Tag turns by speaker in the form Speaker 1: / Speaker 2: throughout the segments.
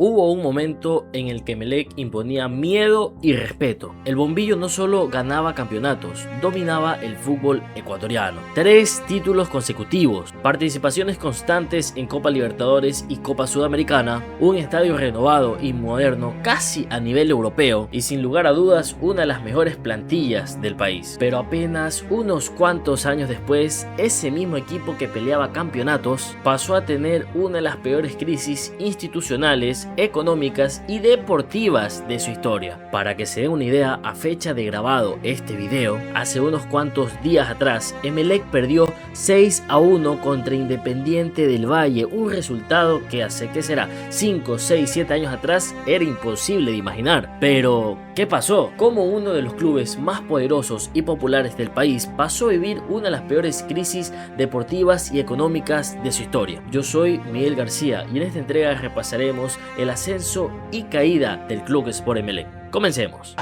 Speaker 1: Hubo un momento en el que Emelec imponía miedo y respeto. El bombillo no solo ganaba campeonatos, dominaba el fútbol ecuatoriano. 3 títulos consecutivos, participaciones constantes en Copa Libertadores y Copa Sudamericana, un estadio renovado y moderno casi a nivel europeo y sin lugar a dudas una de las mejores plantillas del país. Pero apenas unos cuantos años después, ese mismo equipo que peleaba campeonatos pasó a tener una de las peores crisis institucionales, económicas y deportivas de su historia. Para que se den una idea, a fecha de grabado este video, hace unos cuantos días atrás, Emelec perdió 6-1 contra Independiente del Valle, un resultado que hace, ¿qué será? 5, 6, 7 años atrás era imposible de imaginar. Pero, ¿qué pasó? Como uno de los clubes más poderosos y populares del país pasó a vivir una de las peores crisis deportivas y económicas de su historia. Yo soy Miguel García y en esta entrega repasaremos el ascenso y caída del Club Sport Emelec. Comencemos.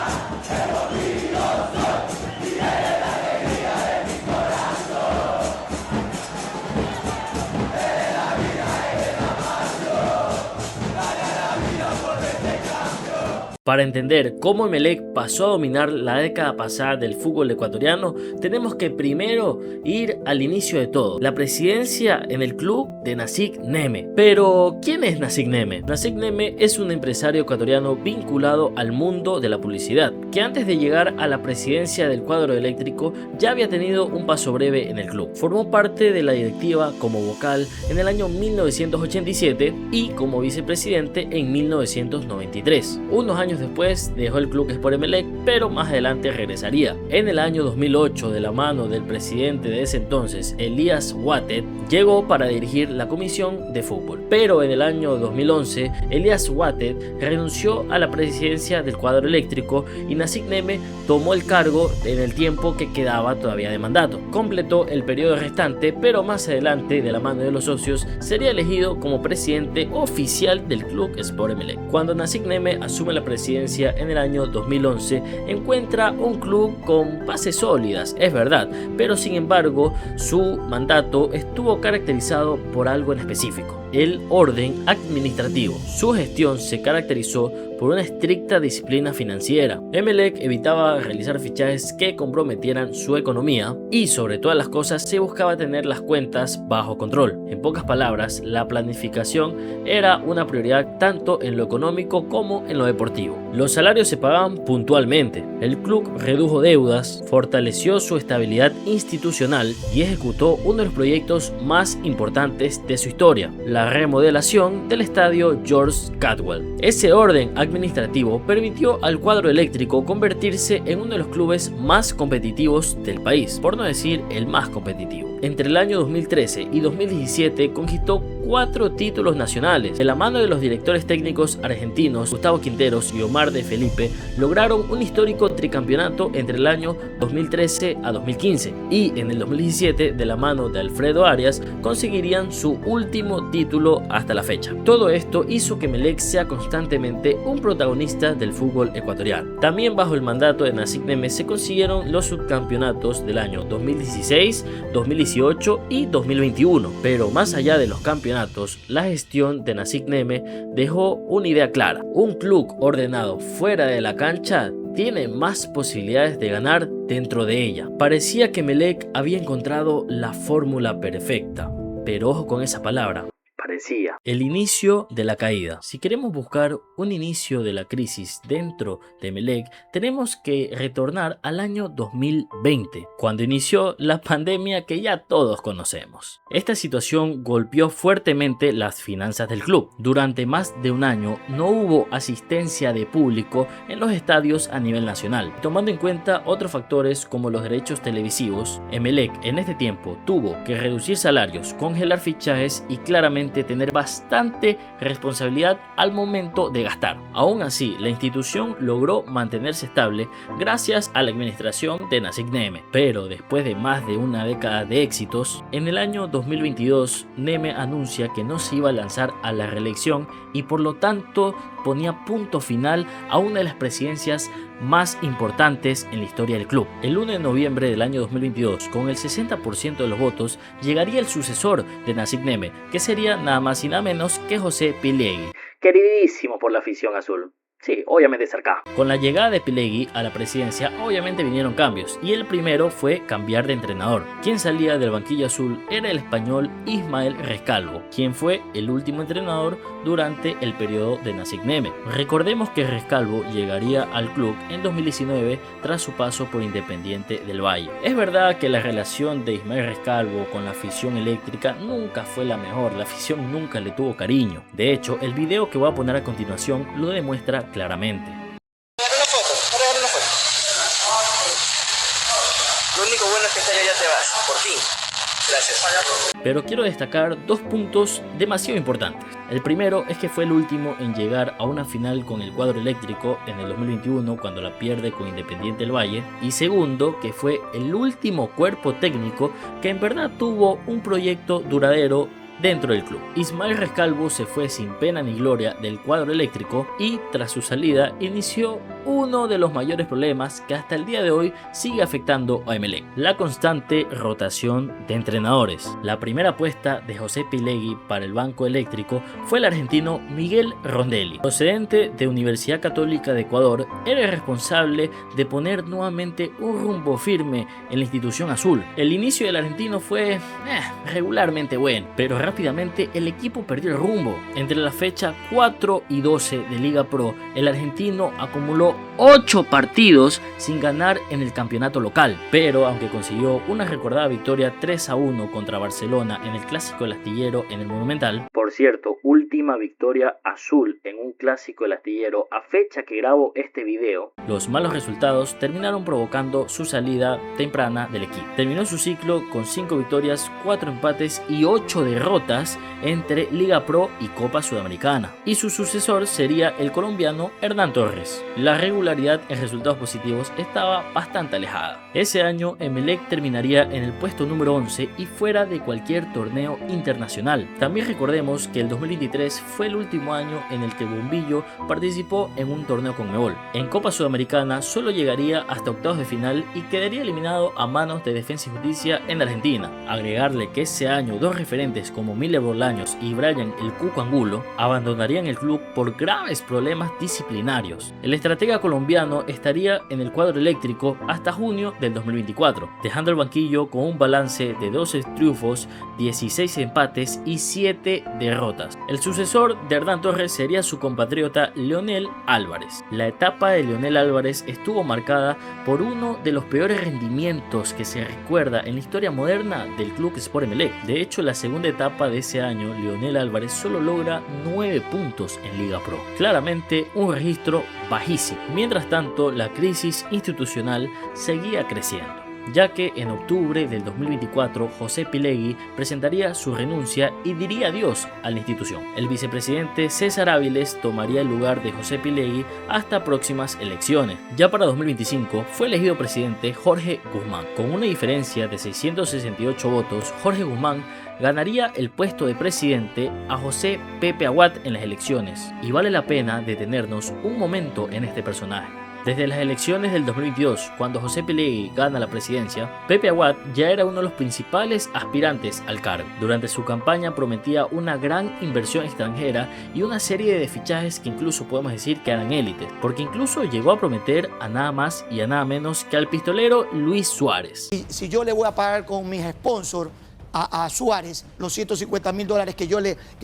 Speaker 1: Para entender cómo Emelec pasó a dominar la década pasada del fútbol ecuatoriano, tenemos que primero ir al inicio de todo, la presidencia en el club de Nasik Neme. Pero, ¿quién es Nasik Neme? Nasik Neme es un empresario ecuatoriano vinculado al mundo de la publicidad, que antes de llegar a la presidencia del cuadro eléctrico ya había tenido un paso breve en el club. Formó parte de la directiva como vocal en el año 1987 y como vicepresidente en 1993. Unos años después dejó el Club Sport Emelec, pero más adelante regresaría. En el año 2008, de la mano del presidente de ese entonces, Elías Watted, llegó para dirigir la comisión de fútbol. Pero en el año 2011, Elías Watted renunció a la presidencia del cuadro eléctrico y Nasik Neme tomó el cargo en el tiempo que quedaba todavía de mandato. Completó el periodo restante, pero más adelante, de la mano de los socios, sería elegido como presidente oficial del Club Sport Emelec. Cuando Nasik Neme asume la presidencia en el año 2011, encuentra un club con bases sólidas, es verdad, pero sin embargo su mandato estuvo caracterizado por algo en específico: el orden administrativo. Su gestión se caracterizó por una estricta disciplina financiera. Emelec evitaba realizar fichajes que comprometieran su economía y, sobre todas las cosas, se buscaba tener las cuentas bajo control. En pocas palabras, la planificación era una prioridad tanto en lo económico como en lo deportivo. Los salarios se pagaban puntualmente. El club redujo deudas, fortaleció su estabilidad institucional y ejecutó uno de los proyectos más importantes de su historia: la remodelación del estadio George Cadwell. Ese orden administrativo permitió al cuadro eléctrico convertirse en uno de los clubes más competitivos del país, por no decir el más competitivo. Entre el año 2013 y 2017 conquistó 4 títulos nacionales. De la mano de los directores técnicos argentinos Gustavo Quinteros y Omar de Felipe, lograron un histórico tricampeonato entre el año 2013 a 2015 y en el 2017, de la mano de Alfredo Arias, conseguirían su último título hasta la fecha. Todo esto hizo que Emelec sea constantemente un protagonista del fútbol ecuatoriano. También bajo el mandato de Nasik Neme se consiguieron los subcampeonatos del año 2016, 2018 y 2021. Pero más allá de los campeonatos, la gestión de Nasik Neme dejó una idea clara: un club ordenado fuera de la cancha tiene más posibilidades de ganar dentro de ella. Parecía que Emelec había encontrado la fórmula perfecta, pero ojo con esa palabra: parecía. El inicio de la caída. Si queremos buscar un inicio de la crisis dentro de Emelec, tenemos que retornar al año 2020, cuando inició la pandemia que ya todos conocemos. Esta situación golpeó fuertemente las finanzas del club. Durante más de un año no hubo asistencia de público en los estadios a nivel nacional. Tomando en cuenta otros factores como los derechos televisivos, Emelec en este tiempo tuvo que reducir salarios, congelar fichajes y claramente tener bastante responsabilidad al momento de gastar. Aún así, la institución logró mantenerse estable gracias a la administración de Nasik Neme. Pero después de más de una década de éxitos, en el año 2022 Neme anuncia que no se iba a lanzar a la reelección y por lo tanto ponía punto final a una de las presidencias más importantes en la historia del club. El 1 de noviembre del año 2022, con el 60% de los votos, llegaría el sucesor de Nasik Neme, que sería nada más y nada menos que José Piliegui, queridísimo por la afición azul. Sí, obviamente cerca. Con la llegada de Pilegui a la presidencia, obviamente vinieron cambios, y el primero fue cambiar de entrenador. Quien salía del banquillo azul era el español Ismael Rescalvo, quien fue el último entrenador durante el periodo de Nasik Neme. Recordemos que Rescalvo llegaría al club en 2019 tras su paso por Independiente del Valle. Es verdad que la relación de Ismael Rescalvo con la afición eléctrica nunca fue la mejor, la afición nunca le tuvo cariño. De hecho, el video que voy a poner a continuación lo demuestra claramente.
Speaker 2: Lo único bueno es que este año ya te vas, por fin. Gracias.
Speaker 1: Pero quiero destacar dos puntos demasiado importantes. El primero es que fue el último en llegar a una final con el cuadro eléctrico en el 2021 cuando la pierde con Independiente del Valle. Y segundo, que fue el último cuerpo técnico que en verdad tuvo un proyecto duradero dentro del club. Ismael Rescalvo se fue sin pena ni gloria del cuadro eléctrico y tras su salida inició uno de los mayores problemas que hasta el día de hoy sigue afectando a Emelec: la constante rotación de entrenadores. La primera apuesta de José Pilegui para el banco eléctrico fue el argentino Miguel Rondelli, procedente de Universidad Católica de Ecuador. Era el responsable de poner nuevamente un rumbo firme en la institución azul. El inicio del argentino fue regularmente bueno, pero rápidamente el equipo perdió el rumbo. Entre la fecha 4 y 12 de Liga Pro, el argentino acumuló 8 partidos sin ganar en el campeonato local, pero aunque consiguió una recordada victoria 3-1 contra Barcelona en el Clásico del Astillero en el Monumental, por cierto, última victoria azul en un Clásico del Astillero a fecha que grabo este video, los malos resultados terminaron provocando su salida temprana del equipo. Terminó su ciclo con 5 victorias, 4 empates y 8 derrotas entre Liga Pro y Copa Sudamericana, y su sucesor sería el colombiano Hernán Torres. La regularidad en resultados positivos estaba bastante alejada. Ese año Emelec terminaría en el puesto número 11 y fuera de cualquier torneo internacional. También recordemos que el 2023 fue el último año en el que Bombillo participó en un torneo Conmebol. En Copa Sudamericana solo llegaría hasta octavos de final y quedaría eliminado a manos de Defensa y Justicia en Argentina. Agregarle que ese año dos referentes como Miller Bolaños y Brian El Cuco Angulo abandonarían el club por graves problemas disciplinarios. El estratega colombiano estaría en el cuadro eléctrico hasta junio del 2024, dejando el banquillo con un balance de 12 triunfos, 16 empates y 7 derrotas. El sucesor de Hernán Torres sería su compatriota Leonel Álvarez. La etapa de Leonel Álvarez estuvo marcada por uno de los peores rendimientos que se recuerda en la historia moderna del club Sport Emelec. De hecho, la segunda etapa de ese año, Leonel Álvarez solo logra 9 puntos en Liga Pro. Claramente un registro bajísimo. Mientras tanto, la crisis institucional seguía creciendo, ya que en octubre del 2024 José Pilegui presentaría su renuncia y diría adiós a la institución. El vicepresidente César Áviles tomaría el lugar de José Pilegui hasta próximas elecciones. Ya para 2025 fue elegido presidente Jorge Guzmán. Con una diferencia de 668 votos, Jorge Guzmán ganaría el puesto de presidente a José Pepe Aguad en las elecciones. Y vale la pena detenernos un momento en este personaje. Desde las elecciones del 2022, cuando José Pilegui gana la presidencia, Pepe Aguad ya era uno de los principales aspirantes al cargo. Durante su campaña prometía una gran inversión extranjera y una serie de fichajes que incluso podemos decir que eran élites, porque incluso llegó a prometer a nada más y a nada menos que al pistolero Luis Suárez.
Speaker 3: Si yo le voy a pagar con mis sponsors a Suárez los $150.000 que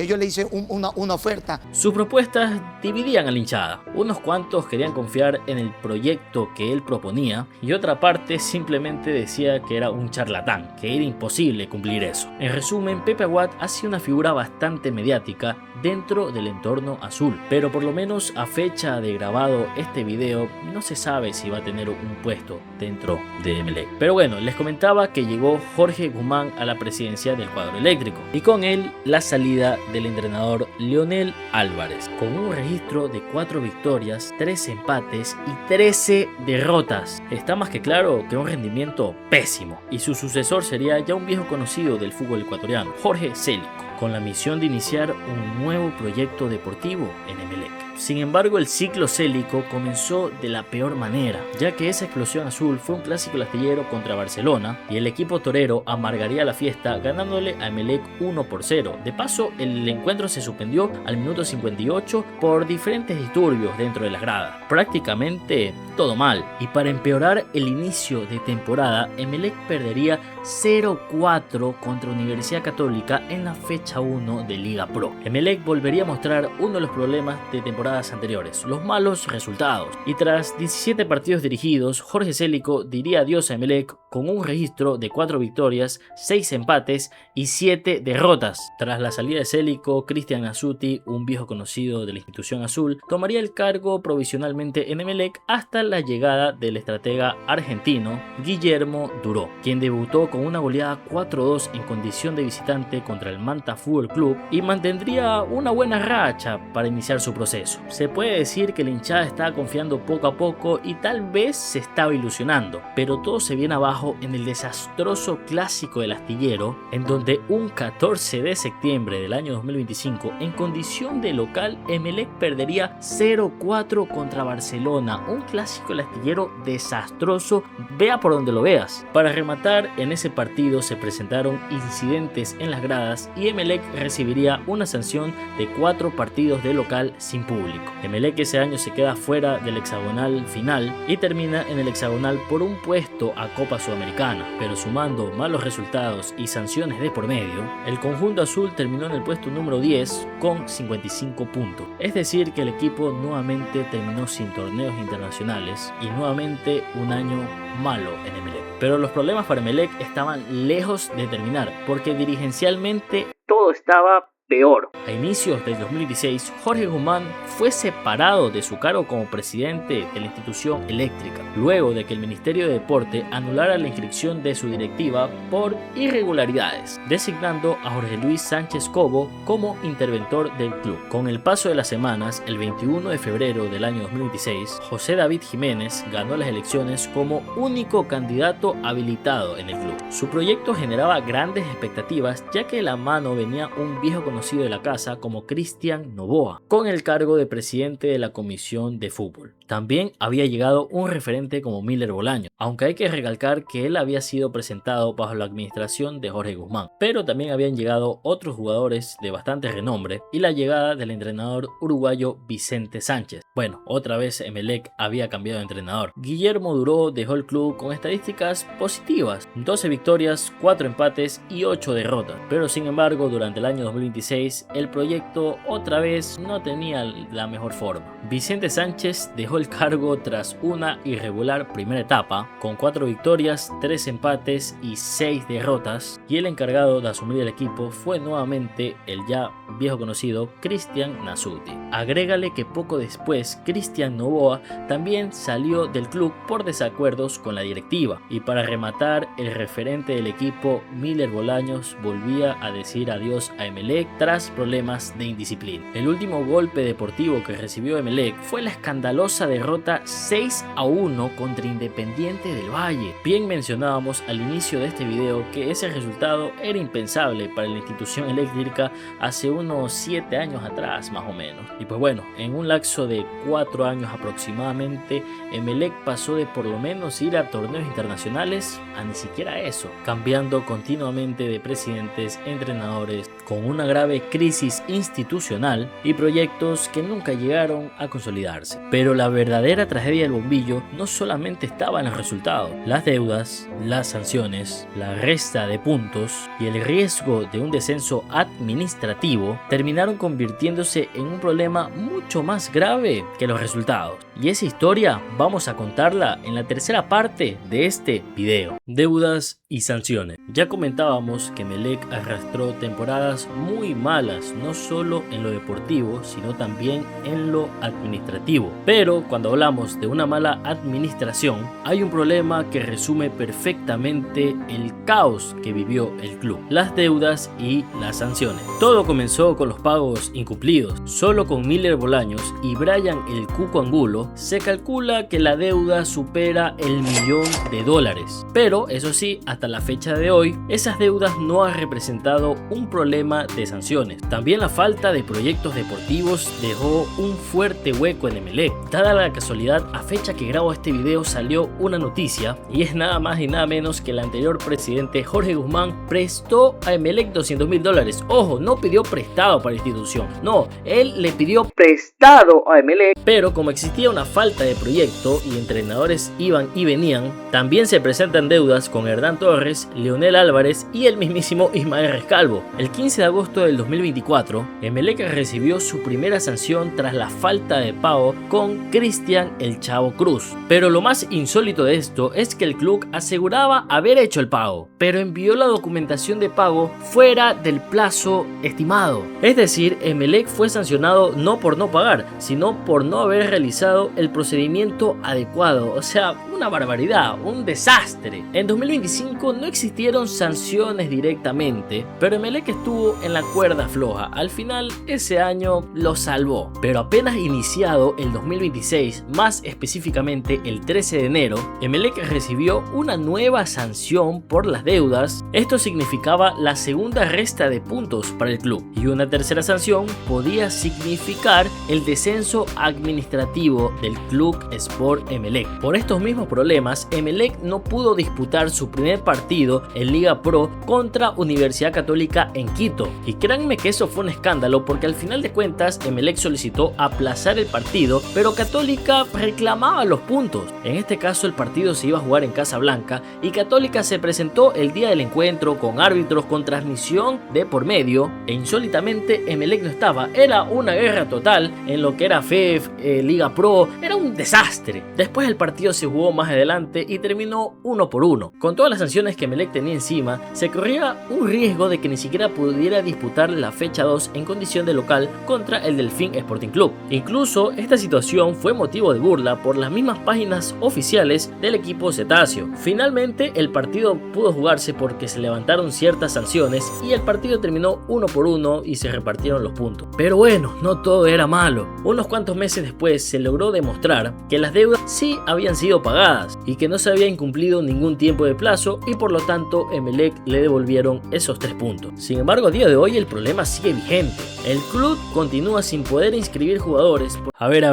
Speaker 3: yo le hice una oferta.
Speaker 1: Sus propuestas dividían a la hinchada. Unos cuantos querían confiar en el proyecto que él proponía y otra parte simplemente decía que era un charlatán, que era imposible cumplir eso. En resumen, Pepe Aguad ha sido una figura bastante mediática dentro del entorno azul, pero por lo menos a fecha de grabado este video no se sabe si va a tener un puesto dentro de Emelec. Pero bueno, les comentaba que llegó Jorge Guzmán a la presidencia del cuadro eléctrico y con él la salida del entrenador Leonel Álvarez, con un registro de 4 victorias, 3 empates y 13 derrotas. Está más que claro que un rendimiento pésimo, y su sucesor sería ya un viejo conocido del fútbol ecuatoriano, Jorge Célico, con la misión de iniciar un nuevo proyecto deportivo en Emelec. Sin embargo, el ciclo célico comenzó de la peor manera, ya que esa explosión azul fue un clásico astillero contra Barcelona y el equipo torero amargaría la fiesta ganándole a Emelec 1-0. De paso, el encuentro se suspendió al minuto 58 por diferentes disturbios dentro de las gradas. Prácticamente todo mal. Y para empeorar el inicio de temporada, Emelec perdería 0-4 contra Universidad Católica en la fecha 1 de Liga Pro. Emelec volvería a mostrar uno de los problemas de temporadas anteriores, los malos resultados. Y tras 17 partidos dirigidos, Jorge Célico diría adiós a Emelec con un registro de 4 victorias, 6 empates y 7 derrotas. Tras la salida de Célico, Cristian Nasuti, un viejo conocido de la institución azul, tomaría el cargo provisionalmente en Emelec hasta la llegada del estratega argentino Guillermo Duró, quien debutó con una goleada 4-2 en condición de visitante contra el Manta Fútbol Club y mantendría una buena racha para iniciar su proceso. Se puede decir que la hinchada está confiando poco a poco y tal vez se estaba ilusionando, pero todo se viene abajo en el desastroso clásico del astillero, en donde un 14 de septiembre del año 2025, en condición de local, Emelec perdería 0-4 contra Barcelona, un clásico del astillero desastroso, vea por donde lo veas. Para rematar, en ese partido se presentaron incidentes en las gradas y Emelec recibiría una sanción de 4 partidos de local sin público. Emelec ese año se queda fuera del hexagonal final y termina en el hexagonal por un puesto a Copa Sudamericana, pero sumando malos resultados y sanciones de por medio, el conjunto azul terminó en el puesto número 10 con 55 puntos. Es decir que el equipo nuevamente terminó sin torneos internacionales y nuevamente un año malo en Emelec. Pero los problemas para Emelec estaban lejos de terminar, porque dirigencialmente todo estaba peor. A inicios del 2016, Jorge Guzmán fue separado de su cargo como presidente de la institución eléctrica, luego de que el Ministerio de Deporte anulara la inscripción de su directiva por irregularidades, designando a Jorge Luis Sánchez Cobo como interventor del club. Con el paso de las semanas, el 21 de febrero del año 2026, José David Jiménez ganó las elecciones como único candidato habilitado en el club. Su proyecto generaba grandes expectativas, ya que de la mano venía un viejo conocido de la casa como Cristian Novoa, con el cargo de presidente de la Comisión de Fútbol. También había llegado un referente como Miller Bolaños, aunque hay que recalcar que él había sido presentado bajo la administración de Jorge Guzmán, pero también habían llegado otros jugadores de bastante renombre y la llegada del entrenador uruguayo Vicente Sánchez. Bueno, otra vez Emelec había cambiado de entrenador. Guillermo Duró dejó el club con estadísticas positivas, 12 victorias, 4 empates y 8 derrotas, pero sin embargo durante el año 2026 el proyecto otra vez no tenía la mejor forma. Vicente Sánchez dejó el cargo tras una irregular primera etapa con 4 victorias, 3 empates y 6 derrotas, y el encargado de asumir el equipo fue nuevamente el ya viejo conocido Cristian Nasuti. Agrégale que poco después Cristian Novoa también salió del club por desacuerdos con la directiva, y para rematar, el referente del equipo Miller Bolaños volvía a decir adiós a Emelec tras problemas de indisciplina. El último golpe deportivo que recibió Emelec fue la escandalosa derrota 6-1 contra Independiente del Valle. Bien mencionábamos al inicio de este video que ese resultado era impensable para la institución eléctrica hace unos 7 años atrás más o menos. Y pues bueno, en un lapso de 4 años aproximadamente, Emelec pasó de por lo menos ir a torneos internacionales a ni siquiera eso, cambiando continuamente de presidentes, entrenadores, con una grave crisis institucional y proyectos que nunca llegaron a consolidarse. Pero la verdadera tragedia del bombillo no solamente estaba en los resultados, las deudas, las sanciones, la resta de puntos y el riesgo de un descenso administrativo terminaron convirtiéndose en un problema mucho más grave que los resultados. Y esa historia vamos a contarla en la tercera parte de este video. Deudas y sanciones. Ya comentábamos que Emelec arrastró temporadas muy malas, no solo en lo deportivo, sino también en lo administrativo. Pero cuando hablamos de una mala administración, hay un problema que resume perfectamente el caos que vivió el club: las deudas y las sanciones. Todo comenzó con los pagos incumplidos. Solo con Miller Bolaños y Brian el Cuco Angulo se calcula que la deuda supera el $1.000.000. Pero eso sí, hasta la fecha de hoy, esas deudas no han representado un problema de sanciones. sanciones. También la falta de proyectos deportivos dejó un fuerte hueco en Emelec. Dada la casualidad, a fecha que grabo este video salió una noticia y es nada más y nada menos que el anterior presidente Jorge Guzmán prestó a Emelec $200.000. Ojo, no pidió prestado para la institución, no, él le pidió prestado a Emelec, pero como existía una falta de proyecto y entrenadores iban y venían, también se presentan deudas con Hernán Torres, Leonel Álvarez y el mismísimo Ismael Rescalvo. El 15 de agosto del 2024, Emelec recibió su primera sanción tras la falta de pago con Cristian El Chavo Cruz. Pero lo más insólito de esto es que el club aseguraba haber hecho el pago, pero envió la documentación de pago fuera del plazo estimado. Es decir, Emelec fue sancionado no por no pagar, sino por no haber realizado el procedimiento adecuado. O sea, una barbaridad, un desastre. En 2025 no existieron sanciones directamente, pero Emelec estuvo en la cuerda floja. Al final ese año lo salvó, pero apenas iniciado el 2026, más específicamente el 13 de enero, Emelec recibió una nueva sanción por las deudas. Esto significaba la segunda resta de puntos para el club, y una tercera sanción podía significar el descenso administrativo del Club Sport Emelec. Por estos mismos problemas, Emelec no pudo disputar su primer partido en Liga Pro contra Universidad Católica en Quito, y créanme que eso fue un escándalo porque al final de cuentas Emelec solicitó aplazar el partido, pero Católica reclamaba los puntos. En este caso el partido se iba a jugar en Casablanca y Católica se presentó el día del encuentro con árbitros con transmisión de por medio e insólitamente Emelec no estaba. Era una guerra total en lo que era FEF, Liga Pro, era un desastre. Después el partido se jugó más adelante y terminó 1-1. Con todas las sanciones que Emelec tenía encima, se corría un riesgo de que ni siquiera pudiera disputar la fecha 2 en condición de local contra el Delfín Sporting Club. Incluso esta situación fue motivo de burla por las mismas páginas oficiales del equipo cetáceo. Finalmente el partido pudo jugarse porque se levantaron ciertas sanciones y el partido terminó 1-1 y se repartieron los puntos. Pero bueno, no todo era malo. Unos cuantos meses después se logró demostrar que las deudas sí habían sido pagadas y que no se había incumplido ningún tiempo de plazo y por lo tanto Emelec le devolvieron esos 3 puntos. Sin embargo, a día de hoy el problema sigue vigente. El club continúa sin poder inscribir jugadores. A ver,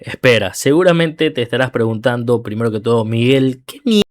Speaker 1: espera, seguramente te estarás preguntando primero que todo, Miguel, ¿qué mierda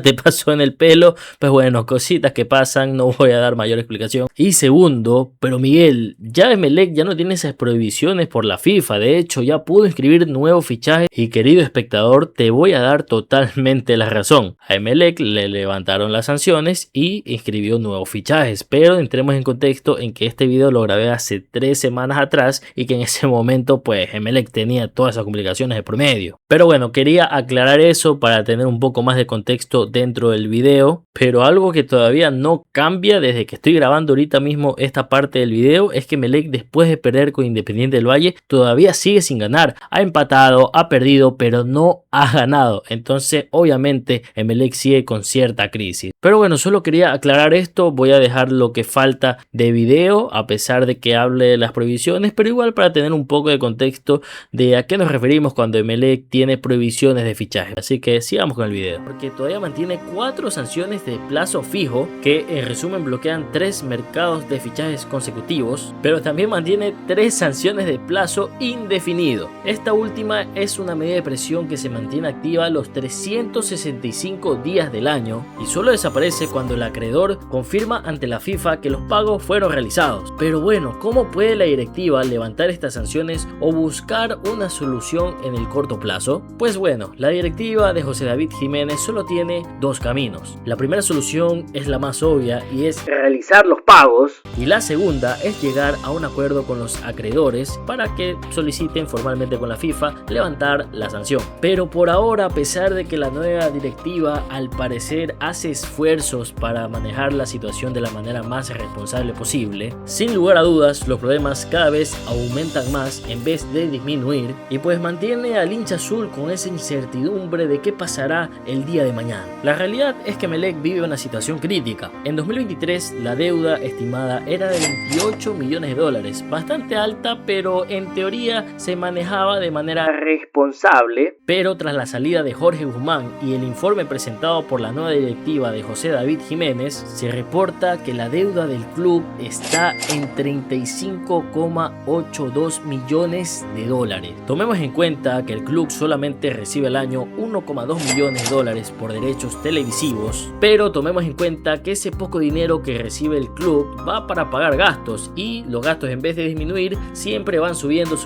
Speaker 1: te pasó en el pelo? Pues bueno, cositas que pasan, no voy a dar mayor explicación. Y segundo, pero Miguel, ya Emelec ya no tiene esas prohibiciones por la FIFA, de hecho ya pudo inscribir nuevos fichajes y querido espectador, te voy a dar totalmente la razón. A Emelec le levantaron las sanciones y inscribió nuevos fichajes, pero entremos en contexto en que este video lo grabé hace 3 semanas atrás y que en ese momento pues Emelec tenía todas esas complicaciones de promedio. Pero bueno, quería aclarar eso para tener un poco más de contexto dentro del video, pero algo que todavía no cambia desde que estoy grabando ahorita mismo esta parte del video es que Emelec, después de perder con Independiente del Valle, todavía sigue sin ganar. Ha empatado, ha perdido, pero no ha ganado. Entonces obviamente Emelec sigue con cierta crisis. Pero bueno, solo quería aclarar esto. Voy a dejar lo que falta de video a pesar de que hable de las prohibiciones, pero igual para tener un poco de contexto de a qué nos referimos cuando Emelec tiene prohibiciones de fichaje. Así que sigamos con el video, porque todavía tiene 4 sanciones de plazo fijo que en resumen bloquean 3 mercados de fichajes consecutivos, pero también mantiene 3 sanciones de plazo indefinido. Esta última es una medida de presión que se mantiene activa los 365 días del año y solo desaparece cuando el acreedor confirma ante la FIFA que los pagos fueron realizados. Pero bueno, ¿cómo puede la directiva levantar estas sanciones o buscar una solución en el corto plazo? Pues bueno, la directiva de José David Jiménez solo tiene 2 caminos. La primera solución es la más obvia y es realizar los pagos, y la segunda es llegar a un acuerdo con los acreedores para que soliciten formalmente con la FIFA levantar la sanción. Pero por ahora, a pesar de que la nueva directiva al parecer hace esfuerzos para manejar la situación de la manera más responsable posible, sin lugar a dudas los problemas cada vez aumentan más en vez de disminuir, y pues mantiene al hincha azul con esa incertidumbre de qué pasará el día de mañana. La realidad es que Emelec vive una situación crítica. En 2023 la deuda estimada era de 28 millones de dólares, bastante alta, pero en teoría se manejaba de manera responsable. Pero tras la salida de Jorge Guzmán y el informe presentado por la nueva directiva de José David Jiménez, se reporta que la deuda del club está en 35,82 millones de dólares. Tomemos en cuenta que el club solamente recibe al año 1,2 millones de dólares por derechos televisivos, pero tomemos en cuenta que ese poco dinero que recibe el club va para pagar gastos, y los gastos, en vez de disminuir, siempre van subiendo.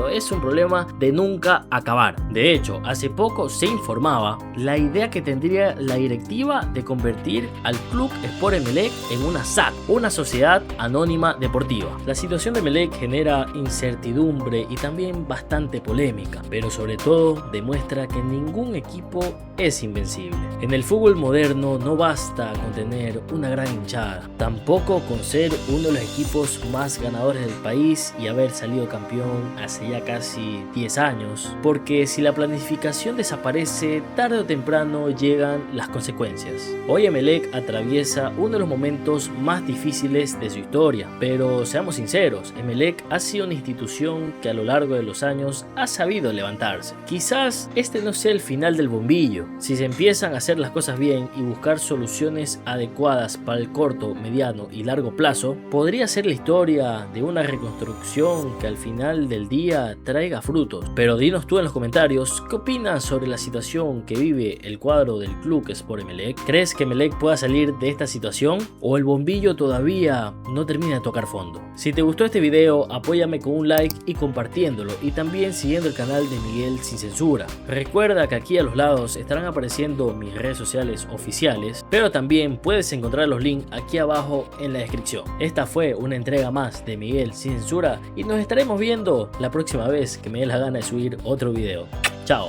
Speaker 1: Es un problema de nunca acabar. De hecho, hace poco se informaba la idea que tendría la directiva de convertir al Club Sport Emelec en una SAD, una sociedad anónima deportiva. La situación de Emelec genera incertidumbre y también bastante polémica, pero sobre todo demuestra que ningún equipo es invencible. En el fútbol moderno no basta con tener una gran hinchada, tampoco con ser uno de los equipos más ganadores del país y haber salido campeón hace ya casi 10 años, porque si la planificación desaparece, tarde o temprano llegan las consecuencias. Hoy Emelec atraviesa uno de los momentos más difíciles de su historia, pero seamos sinceros, Emelec ha sido una institución que a lo largo de los años ha sabido levantarse. Quizás este no sea el final del bombillo. Si se empiezan a hacer las cosas bien y buscar soluciones adecuadas para el corto, mediano y largo plazo, podría ser la historia de una reconstrucción que al final del día traiga frutos. Pero dinos tú en los comentarios, ¿qué opinas sobre la situación que vive el cuadro del Club Sport Emelec? ¿Crees que Emelec pueda salir de esta situación o el bombillo todavía no termina de tocar fondo? Si te gustó este video, apóyame con un like y compartiéndolo, y también siguiendo el canal de Miguel Sin Censura. Recuerda que aquí a los lados estarán apareciendo mis redes sociales oficiales, pero también puedes encontrar los links aquí abajo en la descripción. Esta fue una entrega más de Miguel Sin Censura y nos estaremos viendo la próxima vez que me dé la gana de subir otro video. Chao.